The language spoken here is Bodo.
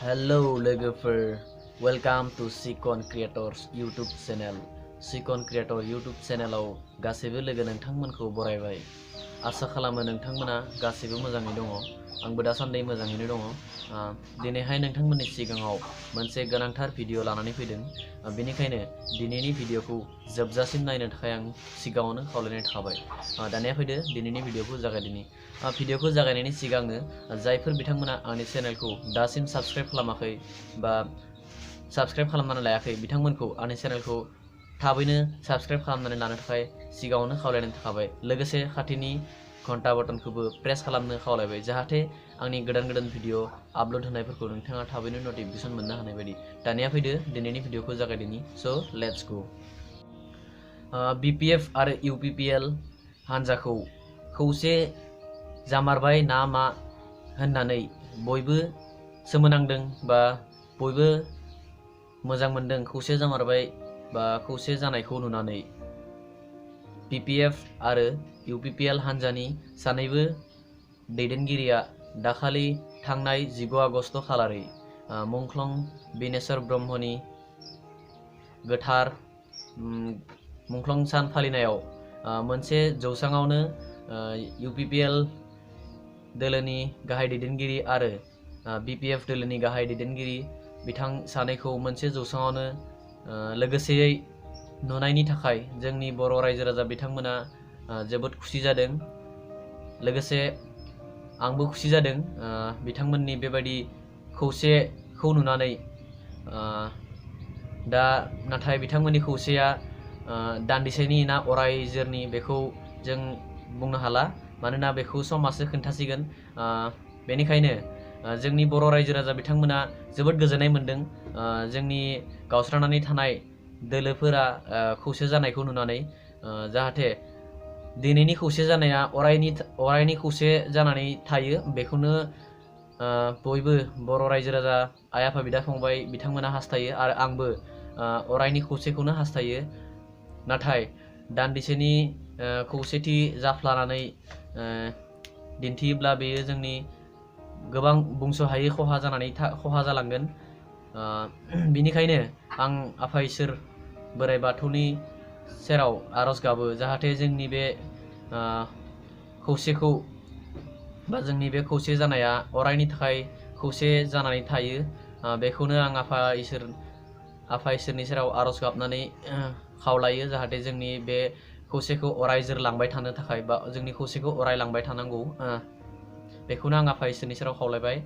Hello लोगोफोर welcome to CHIKAN creators YouTube channel CHIKAN creator YouTube चैनलाव गासैबो लोगो नोंथांमोनखौ बरायबाय आसा खालामो नोंथांमोना गासैबो मोजाङै दङ आंबो दासान्दि मोजाङैनो दङ दिनैहाय नोंथांमोननि सिगाङाव मोनसे गोनांथार भिडिअ लानानै फैदों बेनिखायनो दिनैनि भिडिअखौ जोबजासिम नायनो थाखाय आं सिगाङावनो खावलायनाय थाबाय दानिया फैदो दिनैनि भिडिअखौ जागायदिनि भिडिअखौ जागायनायनि सिगांनो जायफोर बिथांमोना आंनि चेनेलखौ दासिम साबस्क्राइब खालामाखै बा साबस्क्राइब खालामनानै लायाखै बिथांमोनखौ आंनि चेनेलखौ थाबैनो साबस्क्राइब खालामनानै लानो थाखाय सिगाङावनो खावलायनाय थाबाय लोगोसे खाथिनि घन्टा बटनखौबो प्रेस खालामनो खावलायबाय जाहाथे आंनि गोदान भिडिअ आपलोड होनायफोरखौ नोंथाङा थाबैनो नटिफिकेशन मोननो हानाय बायदि दानिया फैदो दिनैनि भिडिअखौ जागायदिनि सो लेट्स गो BPF आरो UPPL हान्जाखौ खौसे जामारबाय ना मा होननानै बयबो सोमोनांदों बा बयबो मोजां मोनदों खौसे जामारबाय बा खौसे जानायखौ नुनानै BPF आरो UPPL हान्जानि सानैबो दैदेनगिरिया दाखालि थांनाय 19 आगस्ट खालारै मुंख्लं बिनेश्वर ब्रह्मनि गोथार मुंख्लं सान फालिनायाव मोनसे जौसाङावनो UPPL दोलोनि गाहाय दैदेनगिरि आरो BPF दोलोनि गाहाय दैदेनगिरि बिथां सानैखौ मोनसे जौसाङावनो लोगोसेयै नुनायनि थाखाय जोंनि बर' रायजो राजा बिथांमोना जोबोद खुसि जादों लोगोसे आंबो खुसि जादों बिथांमोननि बेबायदि खौसेखौ नुनानै दा नाथाय बिथांमोननि खौसेया दान्दिसेनि ना अराय जोरनि बेखौ जों बुंनो हाला मानोना बेखौ समासो खोन्थासिगोन बेनिखायनो जोंनि बर' रायजो राजा बिथांमोना जोबोद गोजोननाय मोनदों जोंनि गावस्रानानै थानाय दोलोफोरा खौसे जानायखौ नुनानै जाहाथे दिनैनि खौसे जानाया अरायनि खौसे जानानै थायो बेखौनो बयबो बर' रायजो राजा आइ आफा बिदा फंबाय बिथांमोना हास्थायो आरो आंबो अरायनि खौसेखौनो हास्थायो नाथाय दान्दिसेनि खौसेथि जाफ्लानानै दिन्थियोब्ला बेयो जोंनि गोबां बुंस'हायै खहा जालांगोन बिनिखायनो आं आफा इसोर बोराइ बाथौनि सेराव आरज गाबो जाहाथे जोंनि बे खौसेखौ बा जोंनि बे खौसे जानाया अरायनि थाखाय खौसे जानानै थायो बेखौनो आं आफा इसोरनि सेराव आरज गाबनानै खावलायो जाहाथे जोंनि बे खौसेखौ अराय जोरलांबाय थानो थाखाय बा जोंनि खौसेखौ अराय लांबाय थानांगौ बेखौनो आं आफा इसोरनि सेराव खावलायबाय